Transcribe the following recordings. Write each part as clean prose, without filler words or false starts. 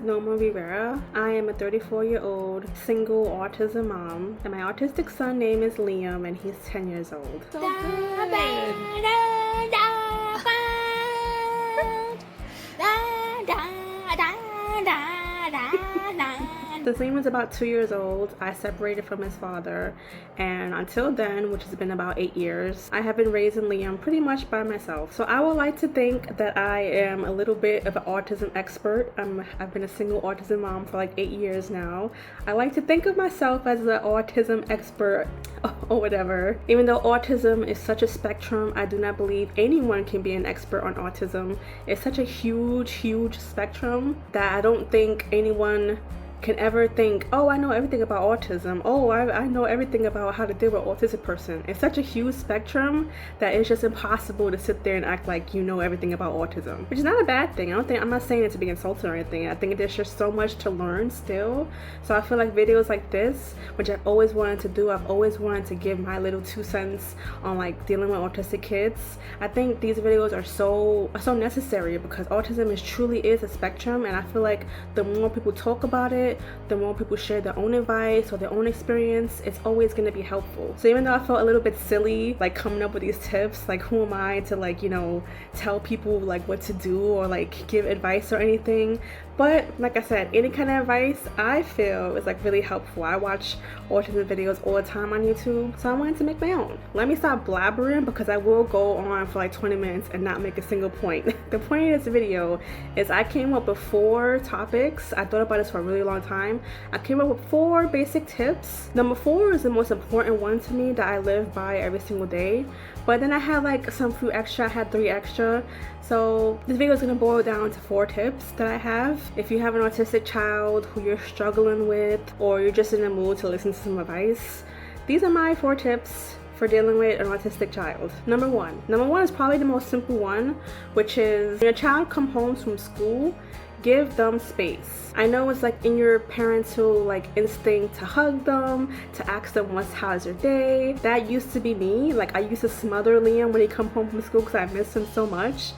Norma Rivera. I am a 34-year-old single autism mom, and my autistic son name is Liam, and he's 10 years old. So good. Since Liam was about 2 years old, I separated from his father, and until then, which has been about 8 years, I have been raising Liam pretty much by myself. So I would like to think that I am a little bit of an autism expert. I've been a single autism mom for like 8 years now. I like to think of myself as an autism expert or whatever. Even though autism is such a spectrum, I do not believe anyone can be an expert on autism. It's such a huge spectrum that I don't think anyone can ever think, oh, I know everything about autism. Oh, I know everything about how to deal with an autistic person. It's such a huge spectrum that it's just impossible to sit there and act like you know everything about autism, which is not a bad thing. I'm not saying it to be insulting or anything. I think there's just so much to learn still. So I feel like videos like this, which I've always wanted to do, I've always wanted to give my little 2 cents on like dealing with autistic kids. I think these videos are so necessary because autism truly is a spectrum, and I feel like the more people talk about it, the more people share their own advice or their own experience, it's always going to be helpful. So even though I felt a little bit silly like coming up with these tips, like who am I to like, you know, tell people like what to do or like give advice or anything, but like I said, any kind of advice I feel is like really helpful. I watch autism videos all the time on YouTube, so I wanted to make my own. Let me stop blabbering because I will go on for like 20 minutes and not make a single point. The point of this video is I came up with 4 topics. I thought about this for a really long time. I came up with 4 basic tips. Number 4 is the most important one to me that I live by every single day, but then I had like some few extra. I had 3 extra. So this video is going to boil down to 4 tips that I have. If you have an autistic child who you're struggling with, or you're just in the mood to listen to some advice, these are my 4 tips for dealing with an autistic child. Number one is probably the most simple one, which is when your child comes home from school, give them space. I know it's like in your parental like instinct to hug them, to ask them how's your day. That used to be me. Like I used to smother Liam when he come home from school because I miss him so much.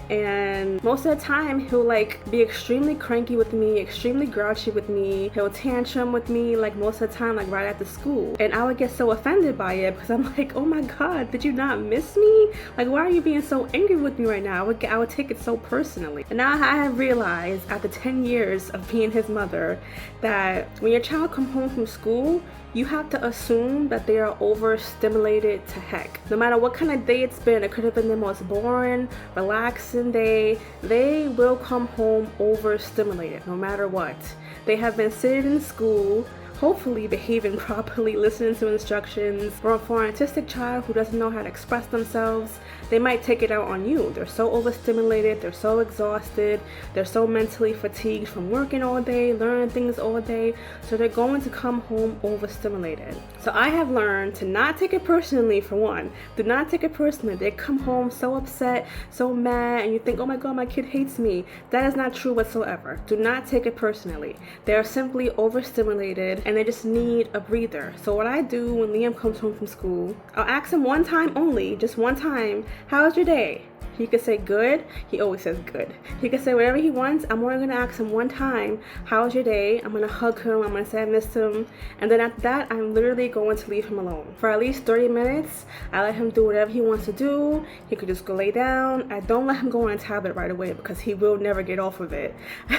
And most of the time he'll like be extremely cranky with me, extremely grouchy with me. He'll tantrum with me like most of the time, like right after school, and I would get so offended by it because I'm like, oh my god, did you not miss me? Like, why are you being so angry with me right now? I would take it so personally. And now I have realized after 10 years of being his mother that when your child comes home from school, you have to assume that they are overstimulated to heck. No matter what kind of day it's been, it could have been the most boring, relaxing day, they will come home overstimulated no matter what. They have been sitting in school, hopefully behaving properly, listening to instructions. For an autistic child who doesn't know how to express themselves, they might take it out on you. They're so overstimulated, they're so exhausted, they're so mentally fatigued from working all day, learning things all day, so they're going to come home overstimulated. So I have learned to not take it personally. For one, do not take it personally. They come home so upset, so mad, and you think, oh my god, my kid hates me. That is not true whatsoever. Do not take it personally. They are simply overstimulated and they just need a breather. So what I do when Liam comes home from school, I'll ask him one time only, just one time, how's your day? He could say good. He always says good. He could say whatever he wants. I'm only gonna ask him one time, how's your day? I'm gonna hug him. I'm gonna say I missed him. And then after that, I'm literally going to leave him alone. For at least 30 minutes, I let him do whatever he wants to do. He could just go lay down. I don't let him go on a tablet right away because he will never get off of it.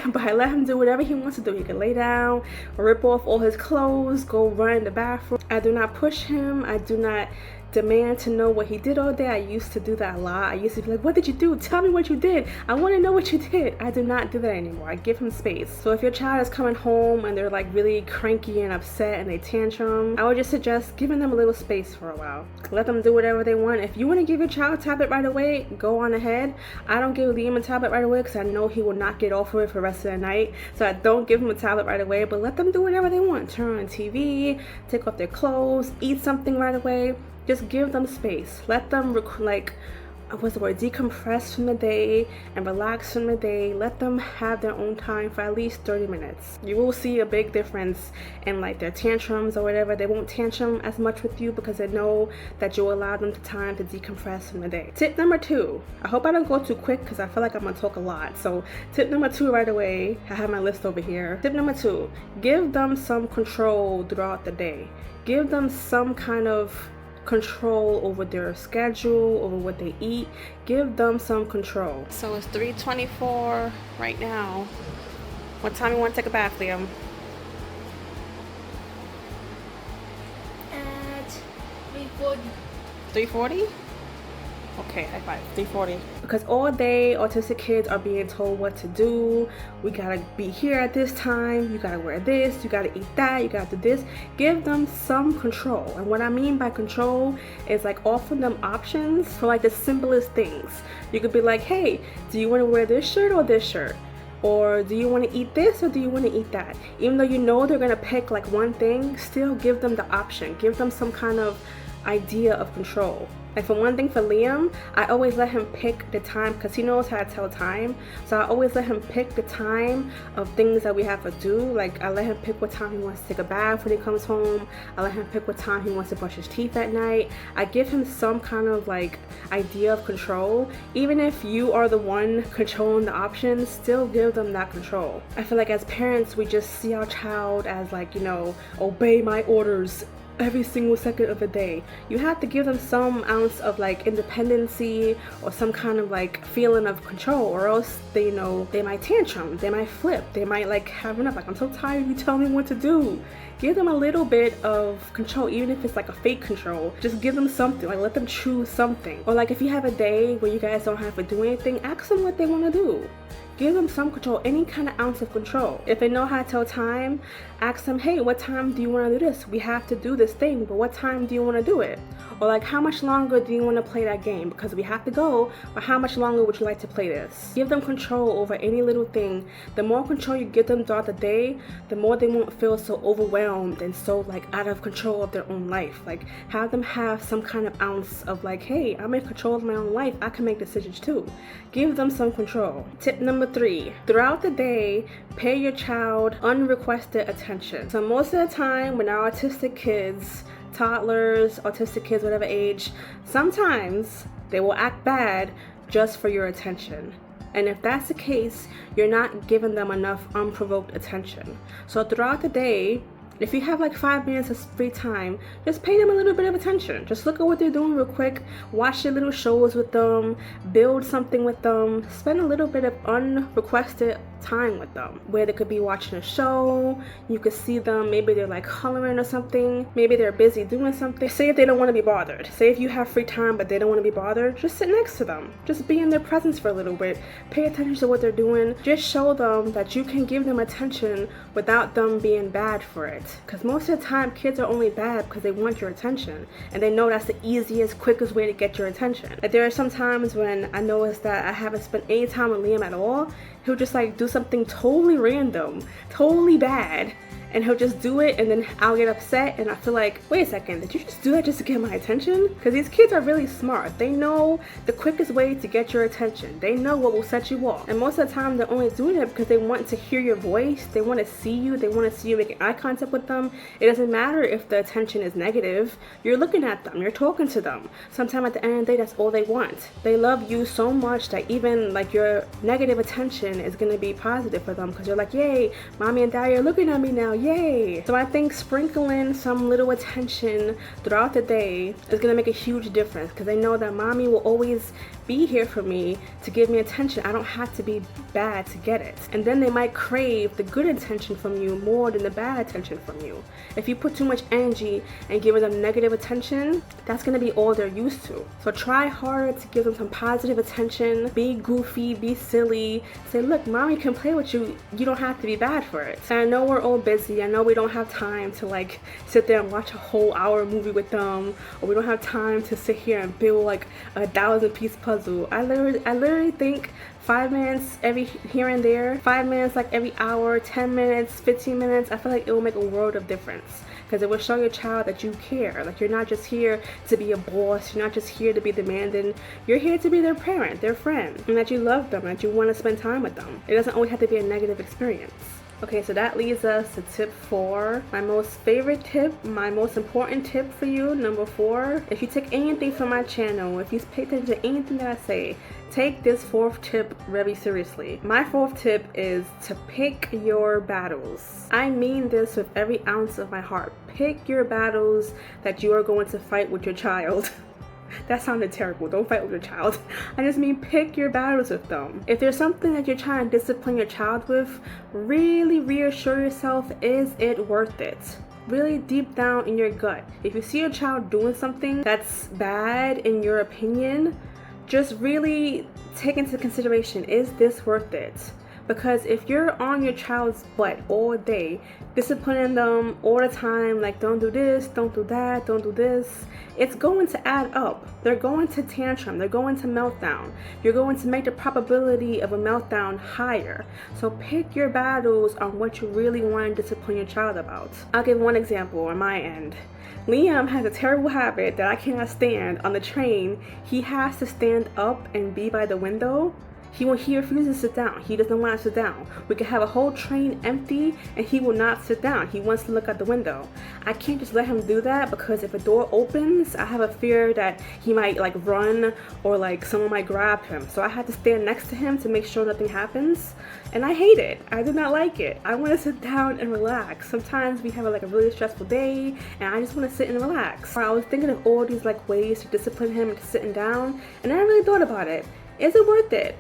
But I let him do whatever he wants to do. He can lay down, rip off all his clothes, go run in the bathroom. I do not push him. I do not demand to know what he did all day. I used to do that a lot. I used to be like, what did you do? Tell me what you did. I want to know what you did. I do not do that anymore. I give him space. So if your child is coming home and they're like really cranky and upset and they tantrum, I would just suggest giving them a little space for a while. Let them do whatever they want. If you want to give your child a tablet right away, go on ahead. I don't give Liam a tablet right away because I know he will not get off of it for the rest of the night. So I don't give him a tablet right away, but let them do whatever they want. Turn on TV, take off their clothes, eat something right away. Just give them space. Let them what's the word, decompress from the day and relax from the day. Let them have their own time for at least 30 minutes. You will see a big difference in like their tantrums or whatever. They won't tantrum as much with you because they know that you allow them the time to decompress from the day. Tip number 2. I hope I don't go too quick because I feel like I'm gonna talk a lot. So tip number 2 right away. I have my list over here. Tip number 2, give them some control throughout the day. Give them some kind of control over their schedule, over what they eat. Give them some control. So it's 3:24 right now. What time you want to take a bath, Liam? At 3:40. 3:40? Okay, high five. 3:40. Because all day autistic kids are being told what to do. We gotta be here at this time, you gotta wear this, you gotta eat that, you gotta do this. Give them some control. And what I mean by control is like offering them options for like the simplest things. You could be like, hey, do you want to wear this shirt or this shirt? Or do you want to eat this or do you want to eat that? Even though you know they're gonna pick like one thing, still give them the option. Give them some kind of idea of control. Like for one thing, for Liam, I always let him pick the time because he knows how to tell time. So I always let him pick the time of things that we have to do. Like I let him pick what time he wants to take a bath when he comes home. I let him pick what time he wants to brush his teeth at night. I give him some kind of like idea of control. Even if you are the one controlling the options, still give them that control. I feel like as parents, we just see our child as like, you know, obey my orders every single second of the day. You have to give them some ounce of like independency or some kind of like feeling of control, or else they, you know, they might tantrum, they might flip, they might like have enough, like I'm so tired, you tell me what to do. Give them a little bit of control, even if it's like a fake control. Just give them something, like let them choose something. Or like if you have a day where you guys don't have to do anything, ask them what they want to do. Give them some control, any kind of ounce of control. If they know how to tell time, ask them, hey, what time do you want to do this? We have to do this thing, but what time do you want to do it? Or like, how much longer do you want to play that game? Because we have to go, but how much longer would you like to play this? Give them control over any little thing. The more control you give them throughout the day, the more they won't feel so overwhelmed and so like out of control of their own life. Like have them have some kind of ounce of like, hey, I'm in control of my own life. I can make decisions too. Give them some control. Tip number 3, throughout the day, pay your child unrequested attention. So most of the time when our autistic kids, toddlers, autistic kids, whatever age, sometimes they will act bad just for your attention. And if that's the case, you're not giving them enough unprovoked attention. So throughout the day, if you have like 5 minutes of free time, just pay them a little bit of attention. Just look at what they're doing real quick, watch their little shows with them, build something with them, spend a little bit of unrequested time with them, where they could be watching a show, you could see them, maybe they're like coloring or something, maybe they're busy doing something. Say if they don't want to be bothered, say if you have free time but they don't want to be bothered, just sit next to them, just be in their presence for a little bit, pay attention to what they're doing, just show them that you can give them attention without them being bad for it. Because most of the time kids are only bad because they want your attention and they know that's the easiest, quickest way to get your attention. Like there are some times when I notice that I haven't spent any time with Liam at all. He'll just like do something totally random, totally bad, and he'll just do it, and then I'll get upset and I feel like, wait a second, did you just do that just to get my attention? Because these kids are really smart. They know the quickest way to get your attention. They know what will set you off. And most of the time they're only doing it because they want to hear your voice. They want to see you. They want to see you making eye contact with them. It doesn't matter if the attention is negative. You're looking at them. You're talking to them. Sometimes at the end of the day, that's all they want. They love you so much that even like your negative attention is going to be positive for them because you're like, yay, mommy and daddy are looking at me now. Yay! So I think sprinkling some little attention throughout the day is gonna make a huge difference because they know that mommy will always be here for me to give me attention. I don't have to be bad to get it. And then they might crave the good attention from you more than the bad attention from you. If you put too much energy and giving them negative attention, that's gonna be all they're used to. So try harder to give them some positive attention. Be goofy, be silly. Say, look, mommy can play with you. You don't have to be bad for it. And I know we're all busy. I know we don't have time to like sit there and watch a whole hour movie with them, or we don't have time to sit here and build like a 1,000-piece puzzle puzzle. I literally think 5 minutes every here and there, 5 minutes like every hour, 10 minutes, 15 minutes. I feel like it will make a world of difference, because it will show your child that you care. Like, you're not just here to be a boss, you're not just here to be demanding, you're here to be their parent, their friend, and that you love them, that you want to spend time with them. It doesn't always have to be a negative experience. Okay, so that leads us to tip 4. My most favorite tip, my most important tip for you, number 4. If you take anything from my channel, if you pay attention to anything that I say, take this 4th tip very seriously. My 4th tip is to pick your battles. I mean this with every ounce of my heart. Pick your battles that you are going to fight with your child. That sounded terrible. Don't fight with your child. I just mean pick your battles with them. If there's something that you're trying to discipline your child with, really reassure yourself, is it worth it? Really deep down in your gut. If you see your child doing something that's bad in your opinion, just really take into consideration, is this worth it? Because if you're on your child's butt all day, disciplining them all the time, like don't do this, don't do that, don't do this, it's going to add up. They're going to tantrum, they're going to meltdown. You're going to make the probability of a meltdown higher. So pick your battles on what you really want to discipline your child about. I'll give one example on my end. Liam has a terrible habit that I cannot stand. On the train, he has to stand up and be by the window. He refuses to sit down. He doesn't want to sit down. We could have a whole train empty and he will not sit down. He wants to look out the window. I can't just let him do that, because if a door opens, I have a fear that he might like run, or like someone might grab him. So I have to stand next to him to make sure nothing happens. And I hate it. I do not like it. I want to sit down and relax. Sometimes we have like a really stressful day and I just want to sit and relax. I was thinking of all these like ways to discipline him into sitting down, and I really thought about it. Is it worth it?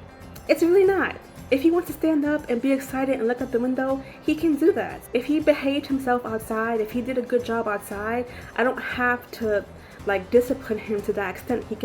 It's really not. If he wants to stand up and be excited and look out the window, he can do that. If he behaved himself outside, if he did a good job outside, I don't have to like discipline him to that extent. He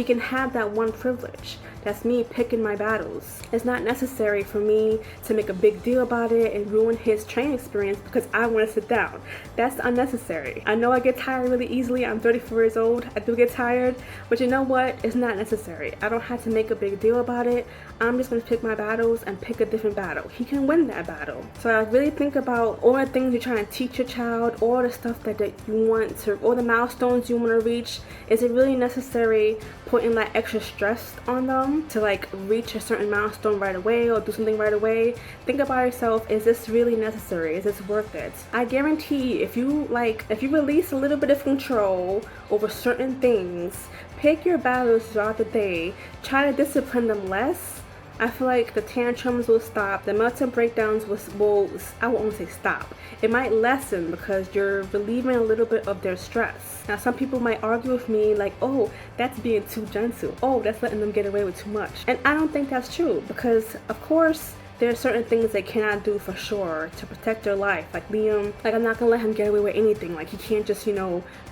can have that one privilege. That's me picking my battles. It's not necessary for me to make a big deal about it and ruin his training experience because I want to sit down. That's unnecessary. I know I get tired really easily. I'm 34 years old. I do get tired, but you know what? It's not necessary. I don't have to make a big deal about it. I'm just going to pick my battles and pick a different battle. He can win that battle. So I really think about all the things you're trying to teach your child, all the stuff that you want to, all the milestones you want to reach. Is it really necessary putting that extra stress on them to like reach a certain milestone right away or do something right away? Think about yourself. Is this really necessary? Is this worth it? I guarantee if you release a little bit of control over certain things, pick your battles throughout the day, try to discipline them less, I feel like the tantrums will stop, the meltdown breakdowns will I won't say stop. It might lessen because you're relieving a little bit of their stress. Now some people might argue with me like, oh, that's being too gentle. Oh, that's letting them get away with too much. And I don't think that's true, because of course there are certain things they cannot do for sure to protect their life. Like Liam, like I'm not gonna let him get away with anything. Like he can't just,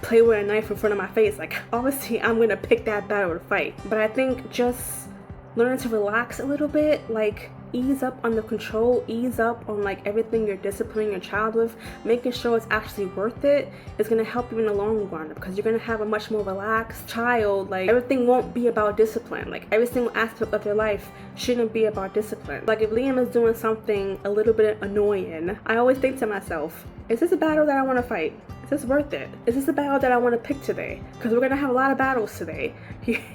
play with a knife in front of my face. Like obviously I'm gonna pick that battle to fight. But I think just learn to relax a little bit, like ease up on the control, ease up on like everything you're disciplining your child with, making sure it's actually worth it is going to help you in the long run, because you're going to have a much more relaxed child. Like everything won't be about discipline. Like every single aspect of their life shouldn't be about discipline. Like if Liam is doing something a little bit annoying, I always think to myself, is this a battle that I want to fight? Is this worth it? Is this a battle that I want to pick today? Because we're going to have a lot of battles today.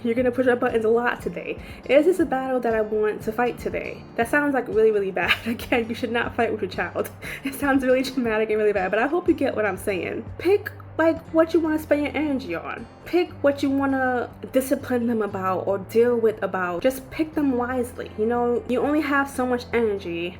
You're going to push our buttons a lot today. Is this a battle that I want to fight today? That sounds like really, really bad. Again, you should not fight with your child. It sounds really traumatic and really bad, but I hope you get what I'm saying. Pick like what you want to spend your energy on. Pick what you want to discipline them about or deal with about. Just pick them wisely. You only have so much energy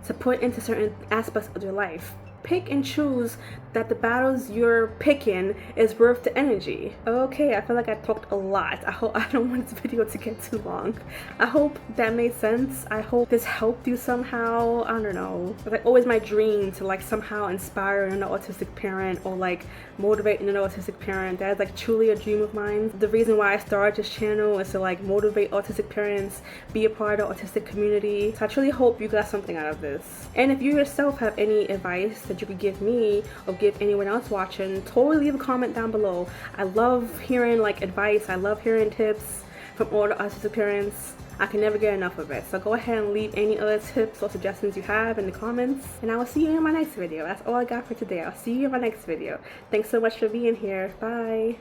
to put into certain aspects of your life. Pick and choose that the battles you're picking is worth the energy. Okay, I feel like I talked a lot. I don't want this video to get too long. I hope that made sense. I hope this helped you somehow. I don't know. It's like always my dream to like somehow inspire another autistic parent or like motivate another autistic parent. That is like truly a dream of mine. The reason why I started this channel is to like motivate autistic parents, be a part of the autistic community. So I truly hope you got something out of this. And if you yourself have any advice that you could give me or give anyone else watching, totally leave a comment down below. I love hearing like advice. I love hearing tips. from all the autistic parents. I can never get enough of it. So go ahead and leave any other tips or suggestions you have in the comments. And I will see you in my next video. That's all I got for today. I'll see you in my next video. Thanks so much for being here. Bye.